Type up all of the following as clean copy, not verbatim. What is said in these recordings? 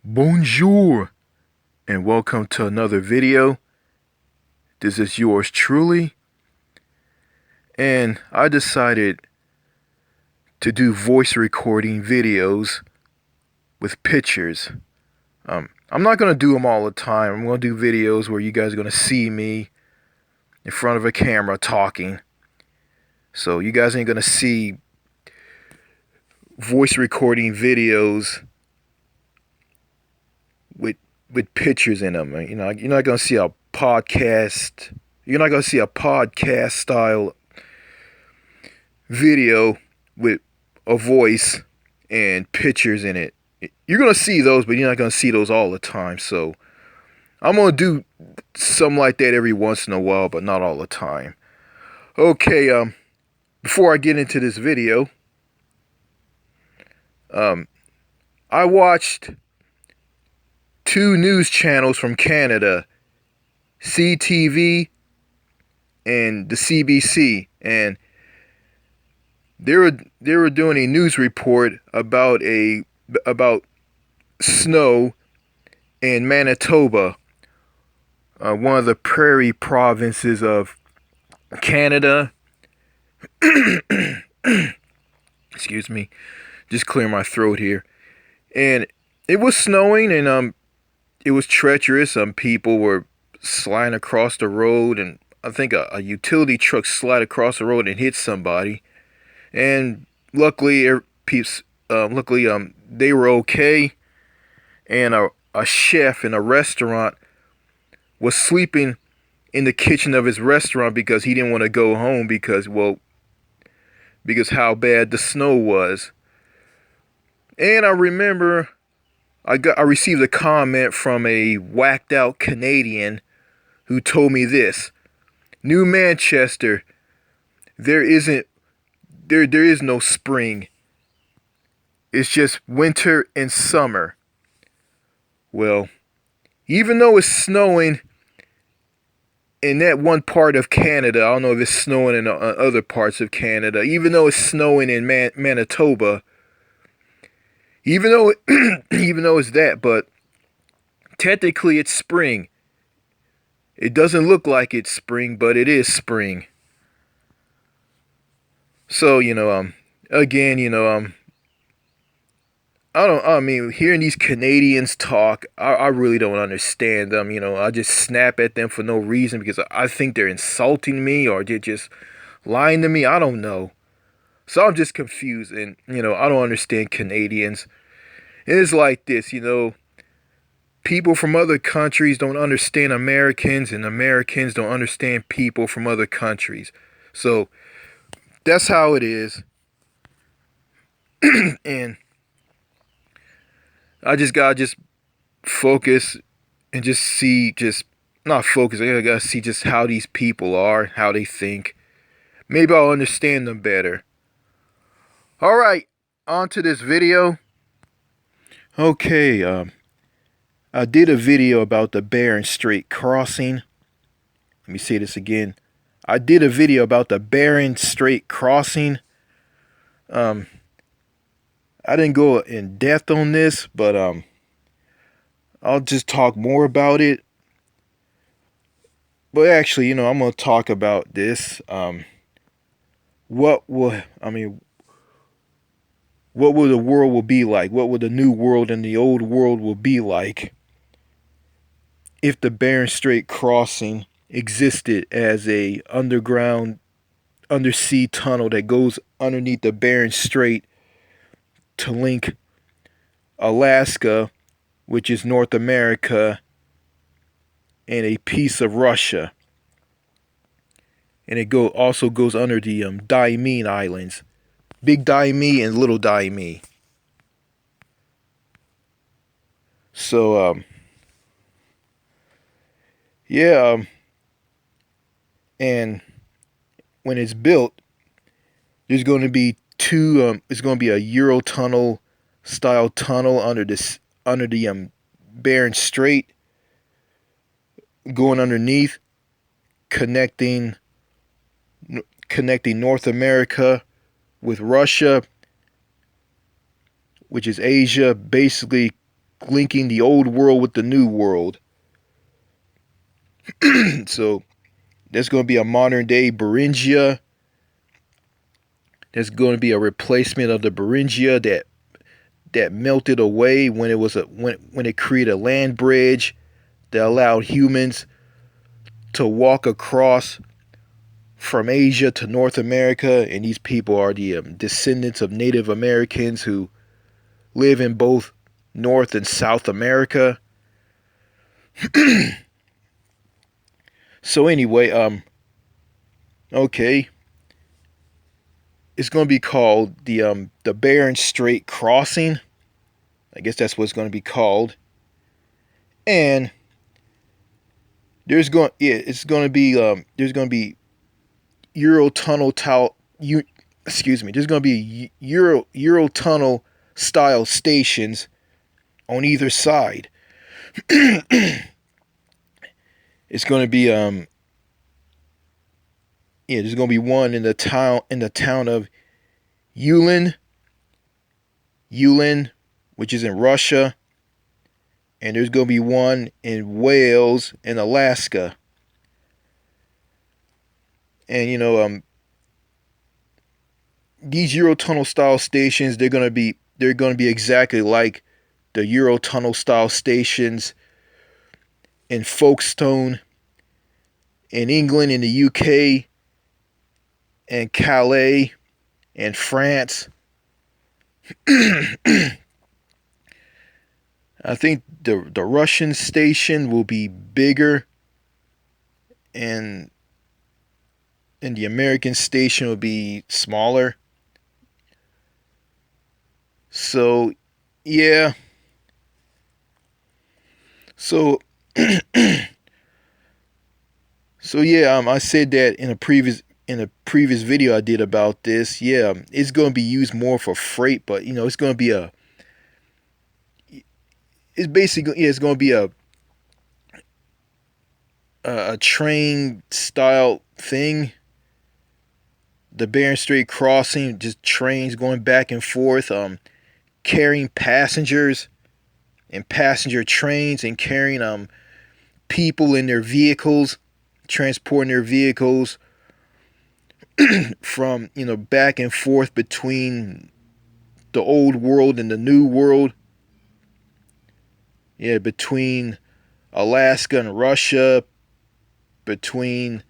Bonjour and welcome to another video. This is yours truly, and I decided to do voice recording videos with pictures. I'm not going to do them all the time. I'm going to do videos where you guys are going to see me in front of a camera talking. So you guys ain't going to see voice recording videos with pictures in them. You know, you're not going to see a podcast. You're not going to see a podcast style video with a voice and pictures in it. You're going to see those, but you're not going to see those all the time. So I'm going to do something like that every once in a while, but not all the time. Okay, before I get into this video, I watched two news channels from Canada, CTV and the CBC, and they were doing a news report about snow in Manitoba, one of the prairie provinces of Canada. Excuse me, just clear my throat here. And it was snowing, and it was treacherous. Some people were sliding across the road, and I think a utility truck slid across the road and hit somebody. And luckily, they were okay. And a chef in a restaurant was sleeping in the kitchen of his restaurant because he didn't want to go home because how bad the snow was. And I remember I received a comment from a whacked out Canadian who told me this: New Manchester, there is no spring. It's just winter and summer. Well, even though it's snowing in that one part of Canada, I don't know if it's snowing in other parts of Canada, even though it's snowing in Manitoba, even though it's that, but technically it's spring. It doesn't look like it's spring, but it is spring. So, again, hearing these Canadians talk, I really don't understand them. I just snap at them for no reason because I think they're insulting me or they're just lying to me. I don't know. So I'm just confused, and, I don't understand Canadians. It's like this, people from other countries don't understand Americans, and Americans don't understand people from other countries. So that's how it is. And I just gotta focus and not focus. I gotta see just how these people are, how they think. Maybe I'll understand them better. All right, on to this video. Okay, I did a video about the Bering Strait crossing. Let me say this again. I did a video about the Bering Strait crossing. I didn't go in depth on this, but I'll just talk more about it. But actually, I'm going to talk about this. What will the world will be like? What will the new world and the old world will be like if the Bering Strait crossing existed as a undersea tunnel that goes underneath the Bering Strait to link Alaska, which is North America, and a piece of Russia. And it also goes under the Diamine Islands. Big Diamine and Little Diamine. So, and when it's built, there's going to be it's going to be a Eurotunnel style tunnel under the Bering Strait, going underneath, connecting North America with Russia, which is Asia, basically linking the old world with the new world. So there's going to be a modern day Beringia. There's going to be a replacement of the Beringia that melted away when when it created a land bridge that allowed humans to walk across from Asia to North America. And these people are the descendants of Native Americans who live in both North and South America. So anyway, okay, it's going to be called the Bering Strait crossing. I guess that's what it's going to be called. And there's going to be Eurotunnel there's going to be Eurotunnel style stations on either side. It's going to be there's going to be one in the town of Yulin, which is in Russia, and there's going to be one in Wales and Alaska. And these Eurotunnel style stations, they're going to be exactly like the Eurotunnel style stations in Folkestone, in England, in the UK, and Calais, and France. I think the Russian station will be bigger, and the American station will be smaller. So, yeah. So, I said that in a previous video I did about this. Yeah, it's going to be used more for freight, but it's going to be it's going to be a train style thing. The Bering Strait crossing, just trains going back and forth, carrying passengers and passenger trains, and carrying people in their vehicles, transporting their vehicles from back and forth between the old world and the new world. Yeah, between Alaska and Russia, between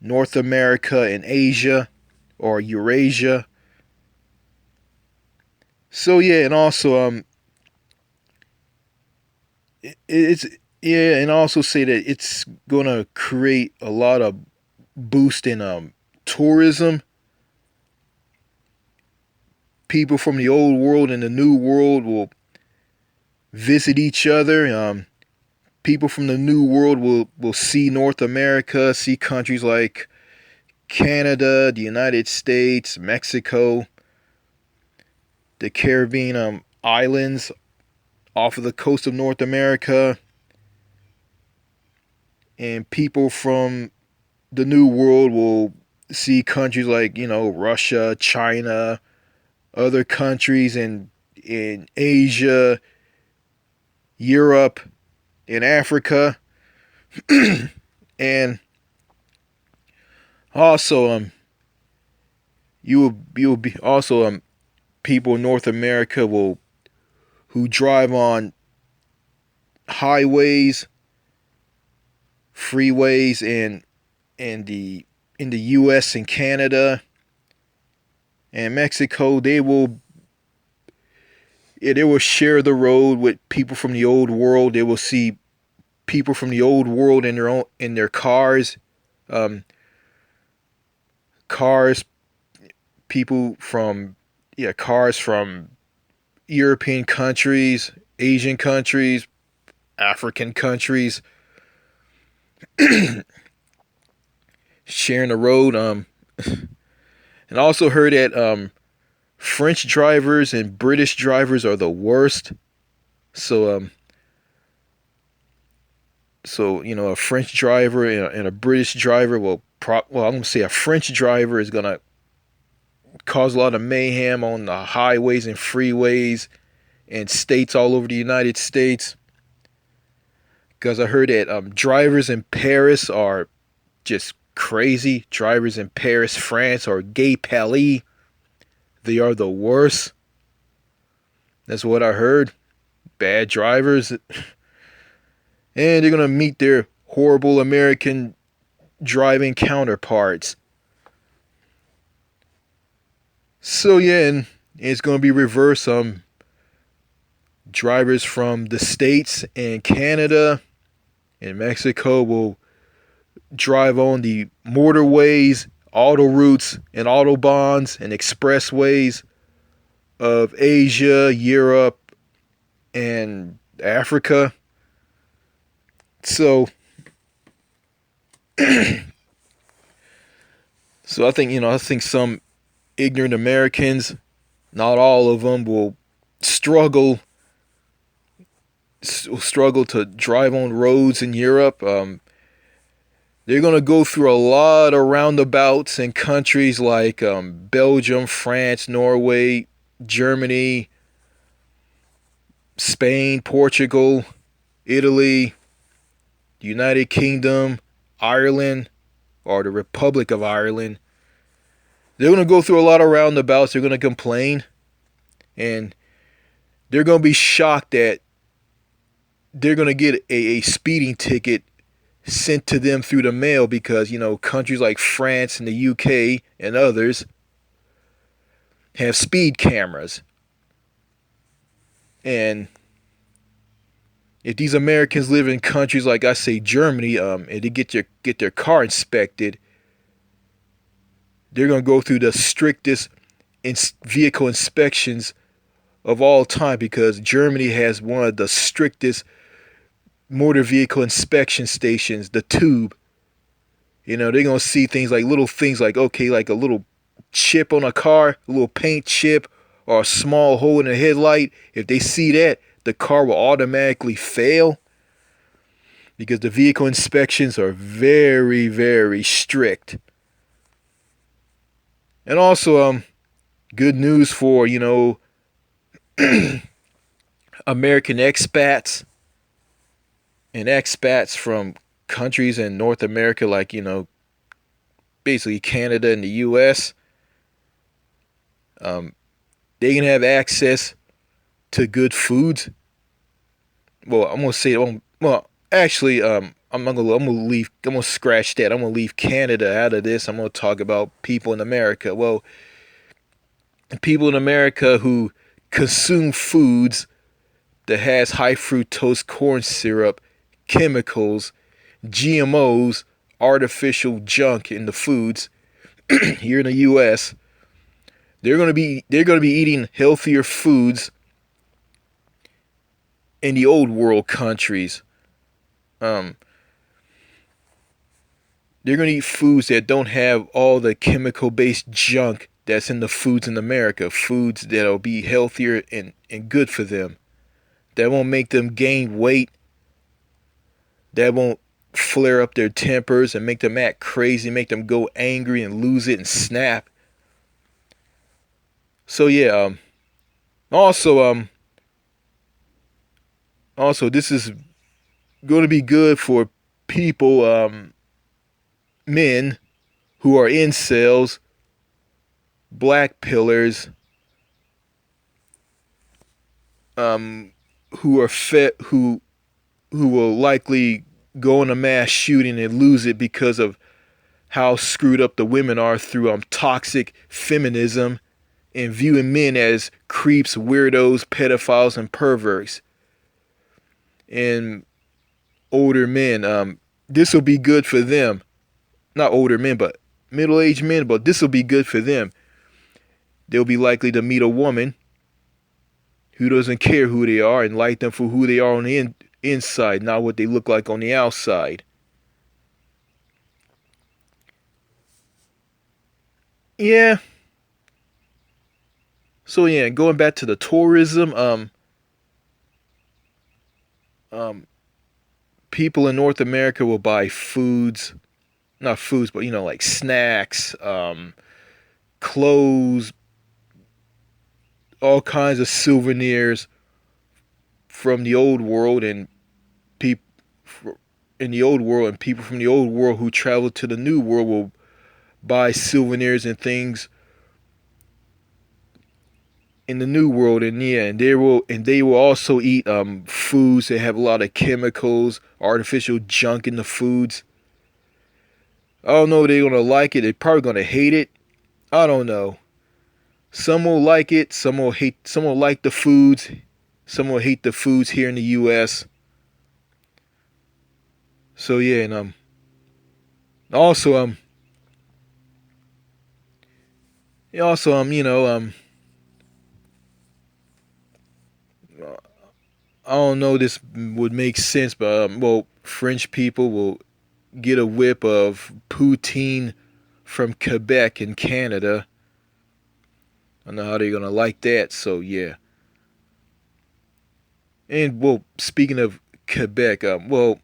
North America and Asia, or Eurasia. So yeah, and also and also say that it's gonna create a lot of boost in tourism. People from the old world and the new world will visit each other. People from the new world will see North America, see countries like Canada, the United States, Mexico, the Caribbean islands off of the coast of North America. And people from the new world will see countries like, Russia, China, other countries in Asia, Europe, in Africa. And also you will be also people in North America who drive on highways, freeways in the US and Canada and Mexico. They will share the road with people from the old world. They will see people from the old world in their cars. People from cars from European countries, Asian countries, African countries, sharing the road. And I also heard that French drivers and British drivers are the worst. So a French driver and a British driver I'm gonna say a French driver is gonna cause a lot of mayhem on the highways and freeways and states all over the United States. Because I heard that drivers in Paris are just crazy. Drivers in Paris, France, or Gay Palais, they are the worst. That's what I heard. Bad drivers. And they're going to meet their horrible American driving counterparts. So yeah, and it's going to be reverse. Drivers from the States and Canada and Mexico will drive on the motorways, auto routes, and autobahns and expressways of Asia, Europe, and Africa. So, so I think some ignorant Americans, not all of them, will struggle to drive on roads in Europe. They're going to go through a lot of roundabouts in countries like Belgium, France, Norway, Germany, Spain, Portugal, Italy, United Kingdom, Ireland, or the Republic of Ireland. They're going to go through a lot of roundabouts. They're going to complain. And they're going to be shocked that they're going to get a speeding ticket sent to them through the mail because, countries like France and the UK and others have speed cameras. And if these Americans live in countries like, I say, Germany, and they get their car inspected, they're going to go through the strictest vehicle inspections of all time because Germany has one of the strictest motor vehicle inspection stations, the tube. They're going to see little things like, okay, like a little chip on a car, a little paint chip, or a small hole in a headlight. If they see that, the car will automatically fail because the vehicle inspections are very, very strict. And also, good news for, American expats and expats from countries in North America like, basically Canada and the US. They can have access to good foods. Well, I'm gonna say, well, actually, I'm gonna scratch that. I'm gonna leave Canada out of this. I'm gonna talk about people in America. Well, people in America who consume foods that has high fructose corn syrup, chemicals, GMOs, artificial junk in the foods here in the US, they're gonna be eating healthier foods in the old world countries. They're gonna eat foods that don't have all the chemical based junk that's in the foods in America. Foods that'll be healthier and good for them. That won't make them gain weight. That won't flare up their tempers and make them act crazy, make them go angry and lose it and snap. So yeah, also this is going to be good for people, men who are incels, black pillars, who are who will likely go in a mass shooting and lose it because of how screwed up the women are through toxic feminism and viewing men as creeps, weirdos, pedophiles, and perverts. And older men, this will be good for them. Not older men, but middle-aged men, but this will be good for them. They'll be likely to meet a woman who doesn't care who they are and like them for who they are on the inside, not what they look like on the outside. Yeah. So yeah, going back to the tourism, um, people in North America will buy foods, not foods, but like snacks, clothes, all kinds of souvenirs from the old world and people in the old world, and people from the old world who travel to the new world will buy souvenirs and things in the new world, and yeah, and they will also eat foods that have a lot of chemicals, artificial junk in the foods. I don't know if they're gonna like it. They're probably gonna hate it. I don't know. Some will like it. Some will hate. Some will like the foods. Some will hate the foods here in the U.S. So yeah, and also I don't know this would make sense, but well, French people will get a whip of poutine from Quebec in Canada. I don't know how they're gonna like that. So yeah, and well, speaking of Quebec, well,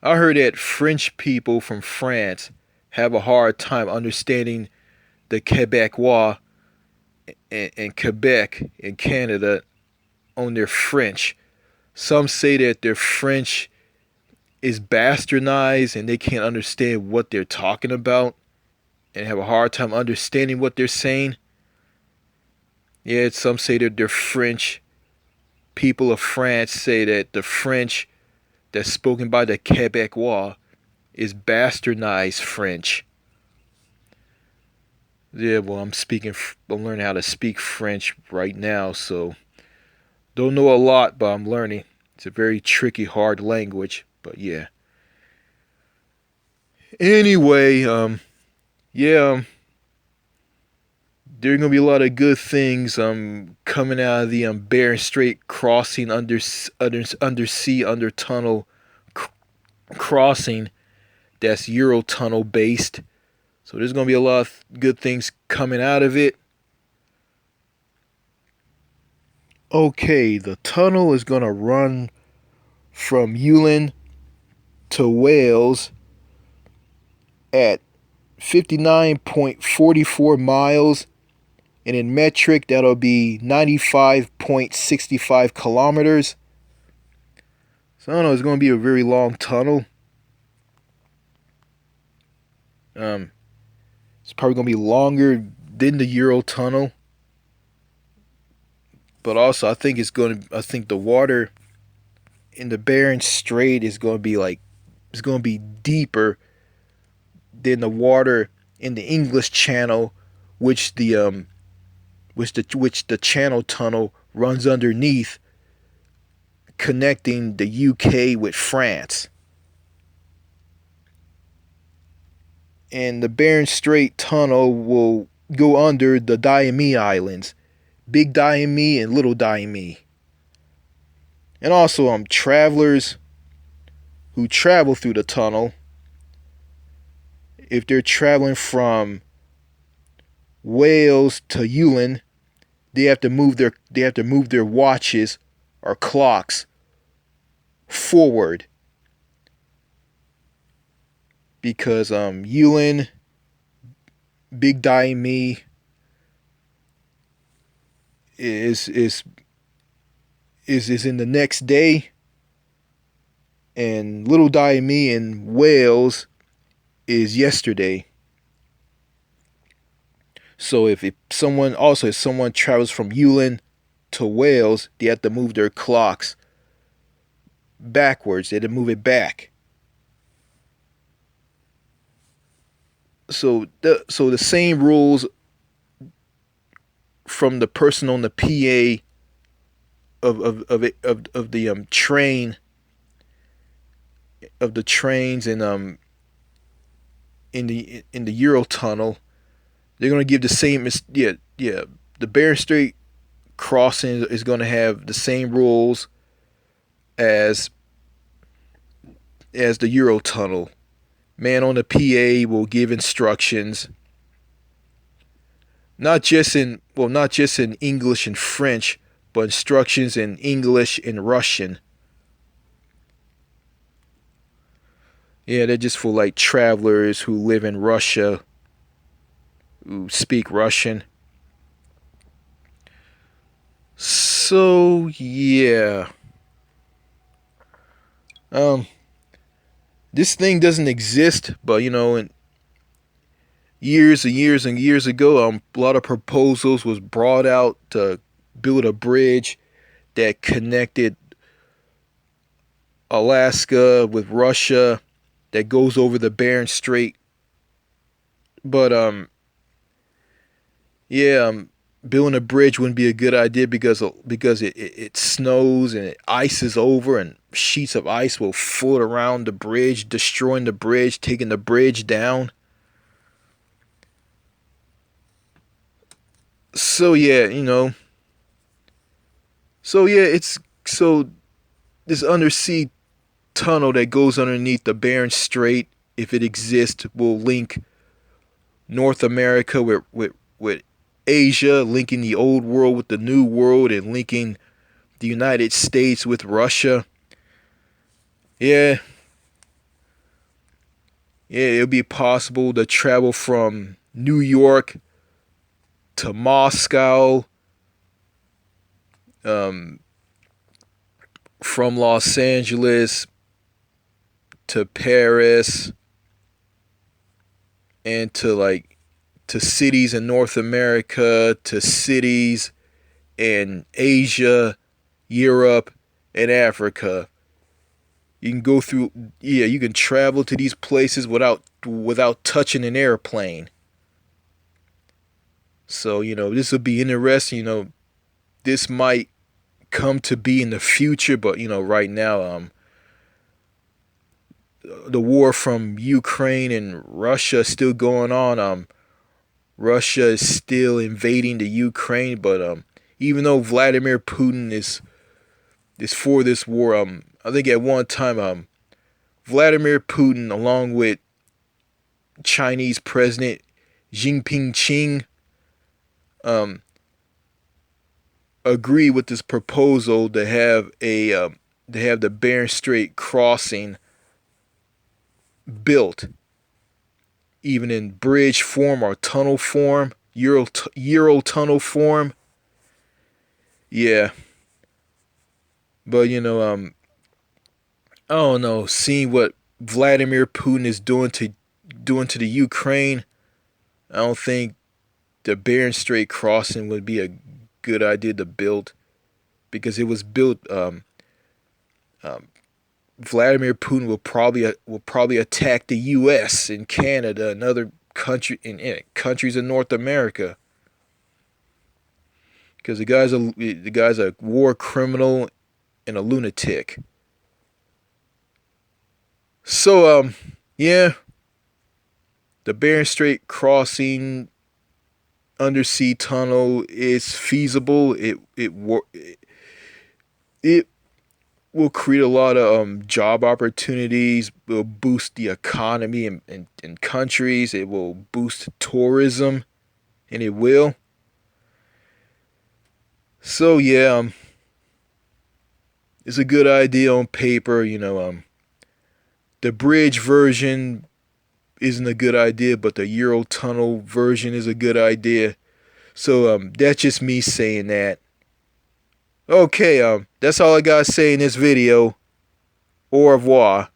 I heard that French people from France have a hard time understanding the Quebecois and Quebec in Canada on their French. Some say that their French is bastardized and they can't understand what they're talking about and have a hard time understanding what they're saying. Yeah, some say that they're French. People of France say that the French that's spoken by the Quebecois is bastardized French. Yeah, well, I'm learning how to speak French right now, so don't know a lot, but I'm learning. It's a very tricky, hard language, but yeah. Anyway, yeah, there are gonna be a lot of good things coming out of the Bering Strait crossing undersea under tunnel crossing that's Eurotunnel based. So there's gonna be a lot of good things coming out of it. Okay, the tunnel is gonna run from Yulin to Wales at 59.44 miles, and in metric that'll be 95.65 kilometers. So I don't know, it's going to be a very long tunnel. It's probably going to be longer than the Euro tunnel, but also I think the water in the Bering Strait is going to be it's going to be deeper than the water in the English Channel, which the Channel Tunnel runs underneath, connecting the UK with France. And the Bering Strait Tunnel will go under the Diomede Islands, Big Diomede and Little Diomede. And also travelers who travel through the tunnel, if they're traveling from Wales to Yulin, they have to move their watches or clocks forward, because Yulin, Big Diomede is in the next day, and Little Diomede in Wales is yesterday. So if someone travels from Yulin to Wales, they have to move their clocks backwards. They have to move it back. So the same rules from the person on the PA of the train, of the trains, and in the Eurotunnel, they're gonna give the same. Yeah. The Bering Strait crossing is gonna have the same rules as the Eurotunnel. Man on the PA will give instructions, not just in English and French, but instructions in English and Russian. Yeah, they're just for like travelers who live in Russia, who speak Russian. So yeah, um, this thing doesn't exist, but in years and years and years ago, a lot of proposals was brought out to build a bridge that connected Alaska with Russia that goes over the Bering Strait. But yeah, building a bridge wouldn't be a good idea because it snows and it ices over and sheets of ice will float around the bridge, destroying the bridge, taking the bridge down. So yeah, it's so this undersea tunnel that goes underneath the Bering Strait, if it exists, will link North America with Asia, linking the old world with the new world, and linking the United States with Russia. Yeah, yeah, it'll be possible to travel from New York to Moscow, um, from Los Angeles to Paris, and to cities in North America, to cities in Asia, Europe, and Africa. You can go through, yeah, you can travel to these places without touching an airplane. So, this will be interesting. This might come to be in the future, but right now, the war from Ukraine and Russia is still going on. Russia is still invading the Ukraine, but even though Vladimir Putin is for this war, I think at one time, Vladimir Putin, along with Chinese President Jinping, um, agree with this proposal to have the Bering Strait crossing built, even in bridge form or tunnel form, Euro tunnel form. Yeah, but I don't know. Seeing what Vladimir Putin is doing to the Ukraine, I don't think the Bering Strait crossing would be a good idea to build because it was built. Um, Vladimir Putin will probably attack the U.S. and Canada and other countries in North America because the guy's a war criminal and a lunatic. So yeah, the Bering Strait crossing undersea tunnel is feasible. It will create a lot of job opportunities. Will boost the economy in countries. It will boost tourism, and it will. So yeah, it's a good idea on paper. The bridge version isn't a good idea, but the Euro tunnel version is a good idea. So that's just me saying that. Okay, that's all I gotta say in this video. Au revoir.